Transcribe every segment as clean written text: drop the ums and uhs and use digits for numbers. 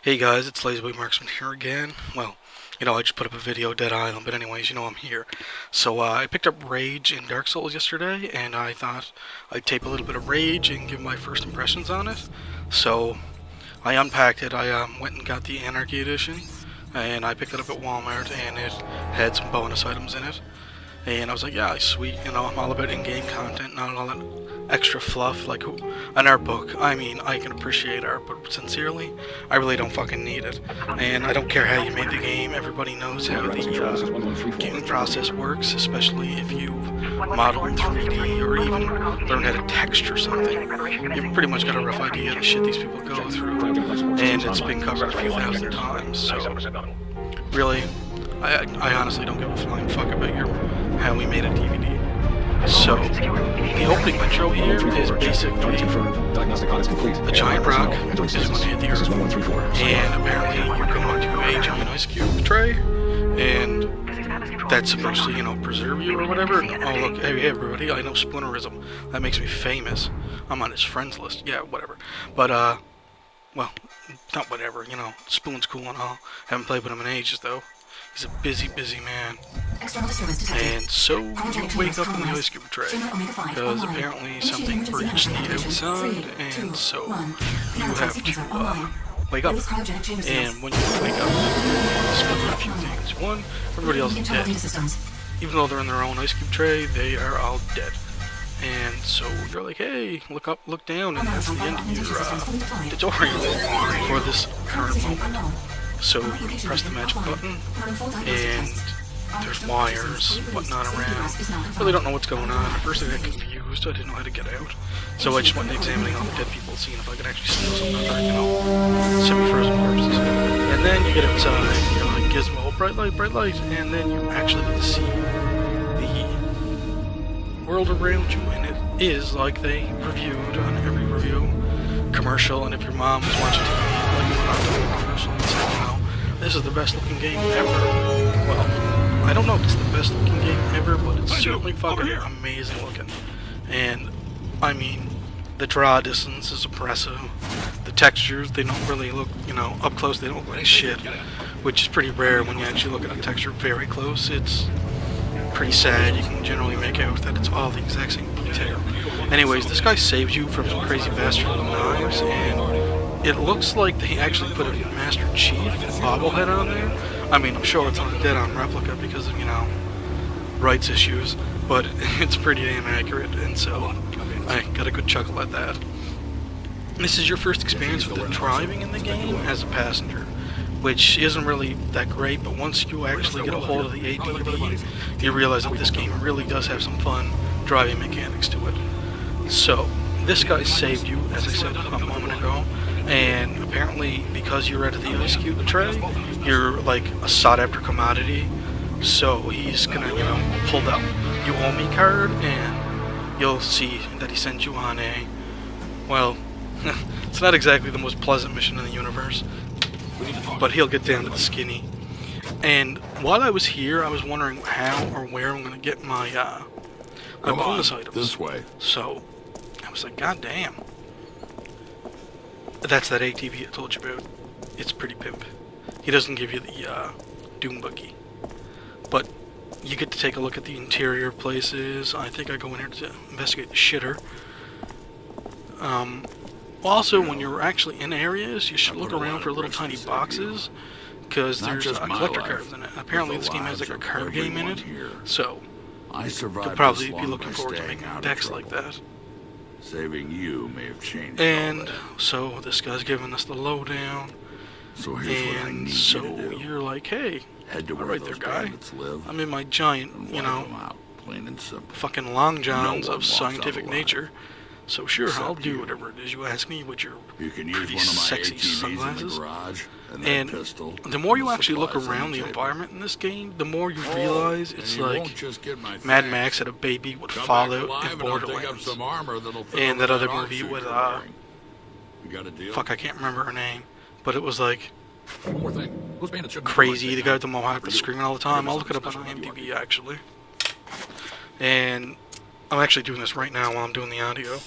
Hey guys, it's LazZboy Marksman here again. Well, I just put up a video, Dead Island, but anyways, I'm here. So, I picked up Rage in Dark Souls yesterday, and I thought I'd tape a little bit of Rage and give my first impressions on it. So, I unpacked it, I went and got the Anarchy Edition, and I picked it up at Walmart, and it had some bonus items in it. And I was like, yeah, sweet, I'm all about in-game content, not all that extra fluff, like an art book. I mean, I can appreciate art, but sincerely, I really don't fucking need it. And I don't care how you made the game, everybody knows how the gaming process works, especially if you've modeled in 3D or even learned how to texture something. You've pretty much got a rough idea of the shit these people go through, and it's been covered a few thousand times, so really, I honestly don't give a flying fuck about how we made a DVD. So, the opening intro here is basically a giant rock is going to hit the earth, and apparently you're going to a giant ice cube tray, and that's supposed to, preserve you or whatever. And, oh look, hey everybody, I know Splinterism. That makes me famous. I'm on his friends list. Yeah, whatever. But, well, not whatever, Spoon's cool and all. Haven't played with him in ages, though. He's a busy man. And so you wake up in the ice cube tray, because apparently something breached the outside, and so you have to wake up. And when you wake up, you discover a few things. One, everybody else is dead. Even though they're in their own ice cube tray, they are all dead. And so you're like, hey, look down, and that's the end of your tutorial for this current moment. So you press the magic button, and there's wires, whatnot around. Really don't know what's going on. At first I got confused, I didn't know how to get out. So I just went examining all the dead people, seeing if I could actually steal some of their, semi-frozen corpses. And then you get outside, you're like, gizmo, bright light, and then you actually get to see the world around you, and it is like they reviewed on every review commercial, and if your mom was watching TV, like you went on to a commercial and said, this is the best looking game ever. Well, I don't know if it's the best looking game ever, but it's certainly fucking amazing looking. And, I mean, the draw distance is impressive. The textures, they don't really look, up close they don't look like shit, which is pretty rare when you actually look at a texture very close. It's pretty sad. You can generally make out that it's all the exact same detail. Anyways, this guy saves you from some crazy bastard knives, and it looks like they actually put a Master Chief bobblehead on there. I mean, I'm sure it's on a dead-on replica because of, rights issues, but it's pretty damn accurate, and so I got a good chuckle at that. This is your first experience with the driving in the game as a passenger, which isn't really that great, but once you actually get a hold of the ATV, you realize that this game really does have some fun driving mechanics to it. So, this guy saved you, as I said a moment ago, and apparently because you're out of the ice cube tray, you're like a sought-after commodity, so he's gonna, pull that "you owe me" card, and you'll see that he sends you on a, well, it's not exactly the most pleasant mission in the universe, but he'll get down to the skinny. And while I was here, I was wondering how or where I'm gonna get my bonus items. This way. So I was like, god damn. That's that ATV I told you about. It's pretty pimp. He doesn't give you the Doom Buggy, but you get to take a look at the interior places. I think I go in here to investigate the shitter. Also, when you're actually in areas, you should look around for little tiny boxes, because there's collector cards in it. Apparently this game has like a card game in it, so you'll probably be looking forward to making decks like that. Saving you may have changed. And so this guy's giving us the lowdown, so here's what I need you to do. You're like, hey, head to where alright those there, guy. bandits live. I'm in my giant, Plain and simple. fucking long johns No one of walks scientific out alive. nature. So sure, Except I'll do you. whatever it is you ask me with your You can use pretty one of my sexy ATVs in the sunglasses. garage, and And that pistol the more you with actually look supplies on around the table. environment in this game, the more you realize And it's you won't like just get my Mad thanks. Max had a baby with Come back Fallout alive and and I'll dig up Borderlands. some armor that'll fit And over that other arc movie suit with, you're wearing. You got a deal? fuck, I can't remember her name, but it was like One more thing. Those bandits shouldn't crazy. have The guy with the mohawk was screaming all the time. I'll look it up on Something special IMDb actually. And I'm actually doing this right now while I'm doing the audio.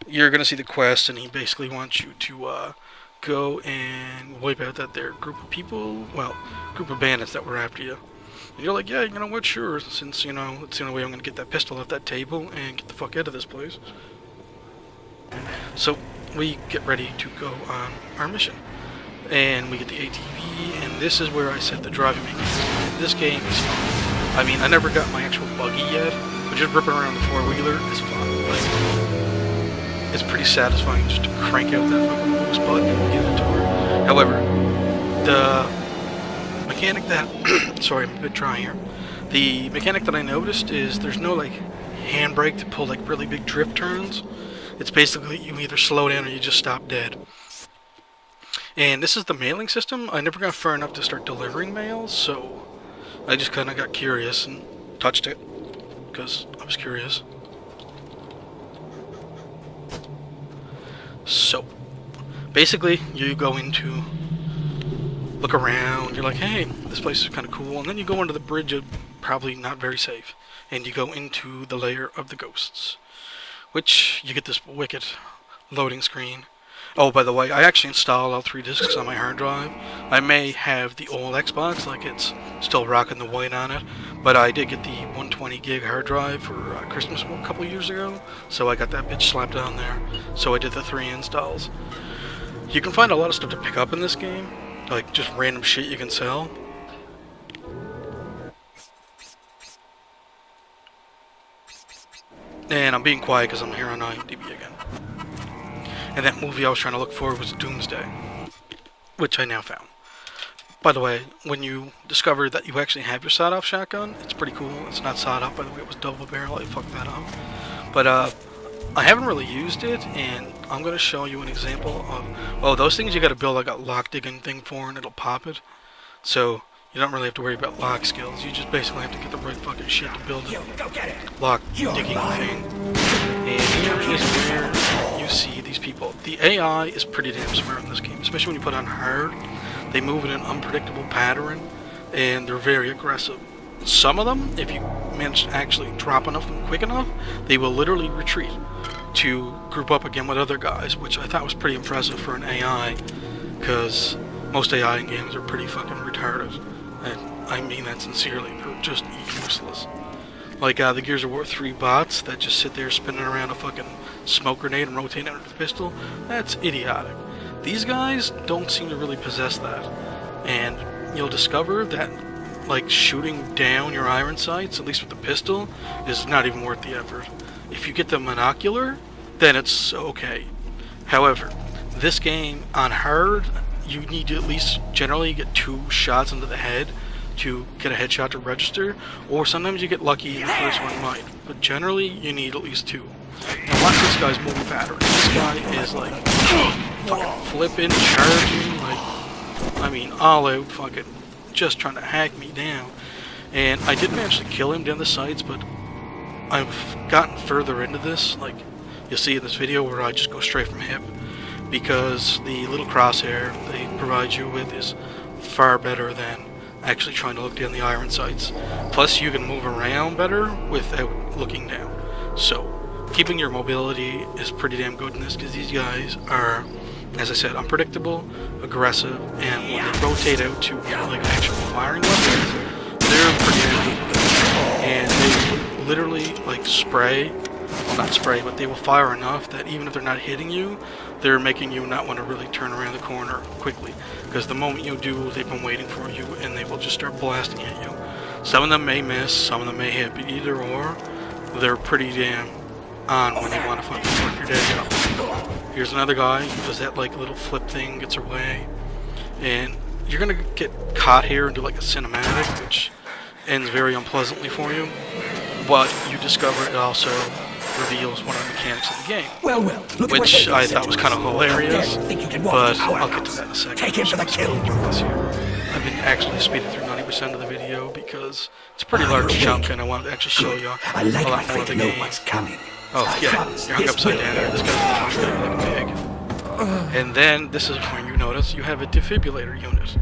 you're gonna see the quest, and he basically wants you to go and wipe out that there group of people, well, group of bandits that were after you. And you're like, yeah, you know what, sure, since, you know, it's the only way I'm gonna get that pistol off that table and get the fuck out of this place. So, we get ready to go on our mission. And we get the ATV, and this is where I said the driving mechanics. This game is fun. I mean, I never got my actual buggy yet, but just ripping around the four-wheeler is fun. Like, it's pretty satisfying just to crank out that fucking boost button and get into it. However, the mechanic that... sorry, I'm a bit dry here. The mechanic that I noticed is there's no, like, handbrake to pull, like, really big drift turns. It's basically you either slow down or you just stop dead. And this is the mailing system. I never got far enough to start delivering mail, so I just kind of got curious and touched it because I was curious. So, basically, you go into, look around, you're like, hey, this place is kind of cool, and then you go under the bridge of probably not very safe, and you go into the lair of the ghosts, which you get this wicked loading screen. Oh, by the way, I actually installed all 3 discs on my hard drive. I may have the old Xbox, like it's still rocking the white on it, but I did get the 120 gig hard drive for Christmas a couple years ago, so I got that bitch slapped on there. So I did the 3 installs. You can find a lot of stuff to pick up in this game, like just random shit you can sell. And I'm being quiet because I'm here on IMDb again. And that movie I was trying to look for was Doomsday, which I now found. By the way, when you discover that you actually have your sawed-off shotgun, it's pretty cool. It's not sawed-off, by the way, it was double barrel. I fucked that up. But I haven't really used it, and I'm going to show you an example of... Oh, those things you got to build like a lock digging thing for, and it'll pop it. So you don't really have to worry about lock skills. You just basically have to get the right fucking shit to build a lock digging thing. And here is where you see these people. The AI is pretty damn smart in this game, especially when you put on hard. They move in an unpredictable pattern, and they're very aggressive. Some of them, if you manage to actually drop enough of them quick enough, they will literally retreat to group up again with other guys, which I thought was pretty impressive for an AI, because most AI in games are pretty fucking retarded. And I mean that sincerely, they're just useless. Like the Gears of War 3 bots that just sit there spinning around a fucking smoke grenade and rotating under the pistol, that's idiotic. These guys don't seem to really possess that. And you'll discover that like shooting down your iron sights, at least with the pistol, is not even worth the effort. If you get the monocular, then it's okay. However, this game on hard, you need to at least generally get 2 shots into the head to get a headshot to register, or sometimes you get lucky and the first one might, but generally you need at least 2. Now watch this guy's moving pattern. This guy is like fucking flipping, charging, like, I mean, all out fucking just trying to hack me down. And I did manage to kill him down the sights, but I've gotten further into this, like you'll see in this video where I just go straight from hip, because the little crosshair they provide you with is far better than actually trying to look down the iron sights. Plus you can move around better without looking down. So keeping your mobility is pretty damn good in this, because these guys are, as I said, unpredictable, aggressive, and when they rotate out to like actual firing weapons, they're pretty good. And they literally like spray, well not spray, but they will fire enough that even if they're not hitting you, they're making you not want to really turn around the corner quickly, because the moment you do, they've been waiting for you and they will just start blasting at you. Some of them may miss, some of them may hit, but either or, they're pretty damn on when they want to fucking work your day up. Here's another guy who does that like little flip thing, gets away, and you're gonna get caught here and do like a cinematic, which ends very unpleasantly for you, but you discover it also reveals one of the mechanics of the game, which I thought was kind of hilarious, but I'll get to that in a second. Take him for the kill. I've been actually speeding through 90% of the video because it's a pretty large chunk and I wanted to actually show you a lot more of the game. Oh yeah, you're hung upside down there. This guy's like a pig. And then this is when you notice you have a defibrillator unit,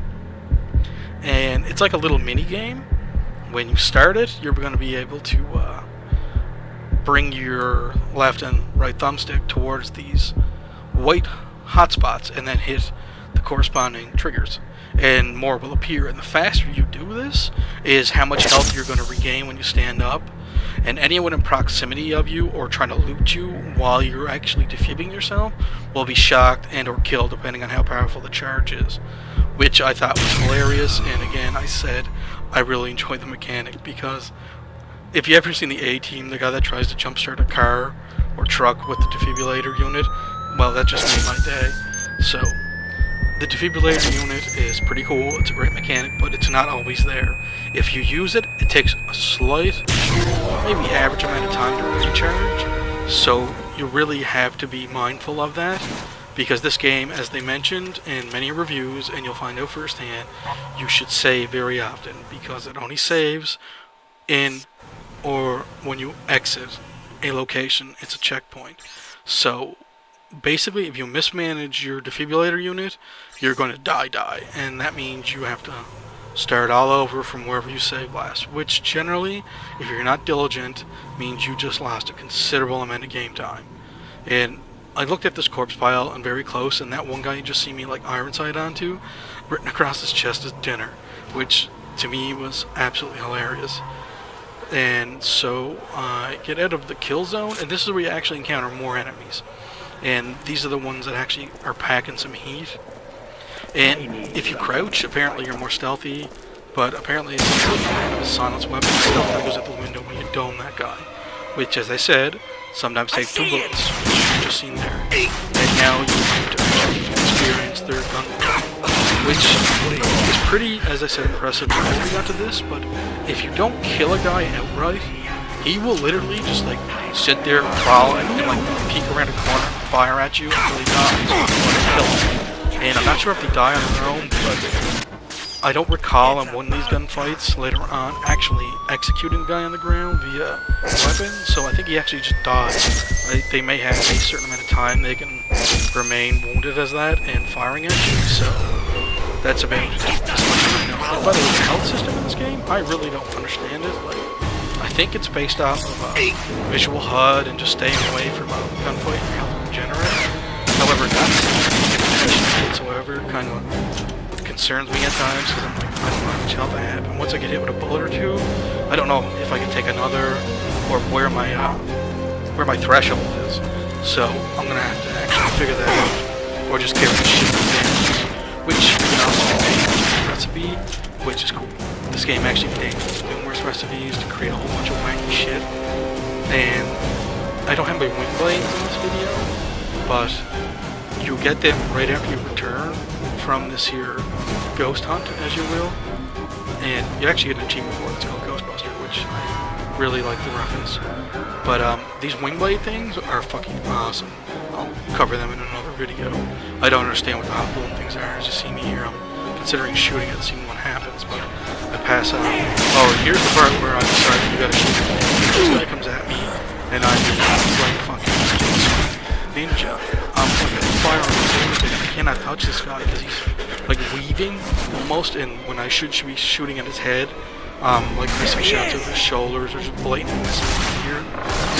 and it's like a little mini game. When you start it, you're going to be able to bring your left and right thumbstick towards these white hotspots and then hit the corresponding triggers, and more will appear. And the faster you do this is how much health you're going to regain when you stand up, and anyone in proximity of you or trying to loot you while you're actually defibing yourself will be shocked and or killed depending on how powerful the charge is, which I thought was hilarious. And again, I said I really enjoy the mechanic, because if you ever seen the A-Team, the guy that tries to jumpstart a car or truck with the defibrillator unit, well, that just made my day. So the defibrillator unit is pretty cool. It's a great mechanic, but it's not always there. If you use it, it takes a slight, maybe average amount of time to recharge. So you really have to be mindful of that, because this game, as they mentioned in many reviews, and you'll find out firsthand, you should save very often, because it only saves in or when you exit a location. It's a checkpoint. So basically, if you mismanage your defibrillator unit, you're going to die, and that means you have to start all over from wherever you saved last, which generally, if you're not diligent, means you just lost a considerable amount of game time. And I looked at this corpse pile and very close, and that one guy you just see me like iron sight onto, written across his chest is dinner, which to me was absolutely hilarious. And so I get out of the kill zone, and this is where you actually encounter more enemies. And these are the ones that actually are packing some heat. And if you crouch, apparently you're more stealthy, but apparently it's a silence weapon. Stealth that goes out the window when you dome that guy, which, as I said, sometimes takes 2 bullets, which you've just seen there. And now you have to actually experience their gun, which is pretty, as I said, impressive before we got to this. But if you don't kill a guy outright, he will literally just like sit there, crawl, and like peek around a corner, and fire at you until he dies. And I'm not sure if they die on their own, but I don't recall in one of these gunfights later on actually executing the guy on the ground via weapon. So I think he actually just dies. They may have a certain amount of time they can remain wounded as that and firing at you. So that's about as much as I know. And by the way, the health system in this game, I really don't understand it. Like, I think it's based off of visual HUD and just staying away from a gunfight and health regenerate. However, that's whatsoever kind of concerns me at times, because I'm like, I don't know how much health I have, and once I get hit with a bullet or two, I don't know if I can take another, or where my threshold is. So I'm gonna have to actually figure that out, or just carry the shit with damage, which you can also make a recipe, which is cool. This game actually contains numerous recipes to create a whole bunch of wacky shit, and I don't have my wing blades in this video, but you get them right after you return from this here ghost hunt, as you will, and you actually get an achievement for it. It's called Ghostbuster, which I really like the reference. But these wing blade things are fucking awesome. I'll cover them in another video. I don't understand what the hot balloon things are. As you see me here, I'm considering shooting it, seeing what happens, but I pass out. Oh, here's the part where I decide you gotta shoot it. This guy comes at me, and I'm like fucking ninja. I'm fucking fire on the I cannot touch this guy because he's like weaving almost, and when I should be shooting at his head, like missing shots of his shoulders or just blatant here.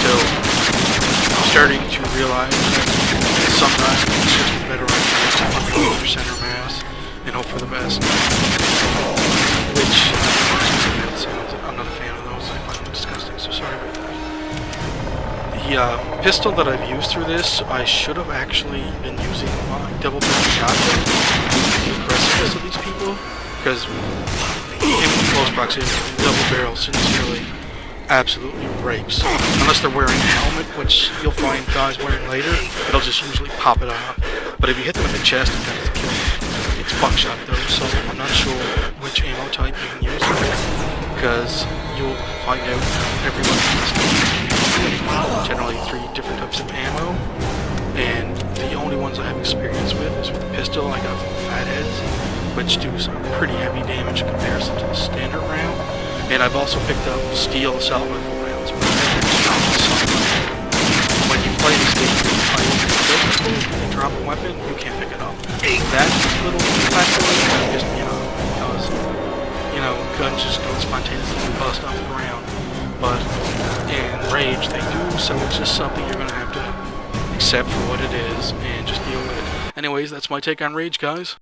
So I'm starting to realize that sometimes it's just better to 100% center mass and hope for the best. Which I'm not a fan of those. I find them disgusting. So sorry about that. The pistol that I've used through this, I should have actually been using my double barrel shotgun to the aggressiveness of these people, because in close proximity, double barrel sincerely absolutely rapes. Unless they're wearing a helmet, which you'll find guys wearing later, it'll just usually pop it off. But if you hit them in the chest, it tends to kill them. It's buckshot though, so I'm not sure which ammo type you can use, because you'll find out everyone has generally 3 different types of ammo, and the only ones I have experience with is with the pistol I got from the Fatheads, which do some pretty heavy damage in comparison to the standard round. And I've also picked up steel assault rifle rounds. When you play this game, you drop a weapon, you can't pick it up. That little factor pissed me off, because, you know, guns just don't spontaneously bust off the ground. But in Rage, they do, so it's just something you're going to have to accept for what it is and just deal with it. Anyways, that's my take on Rage, guys.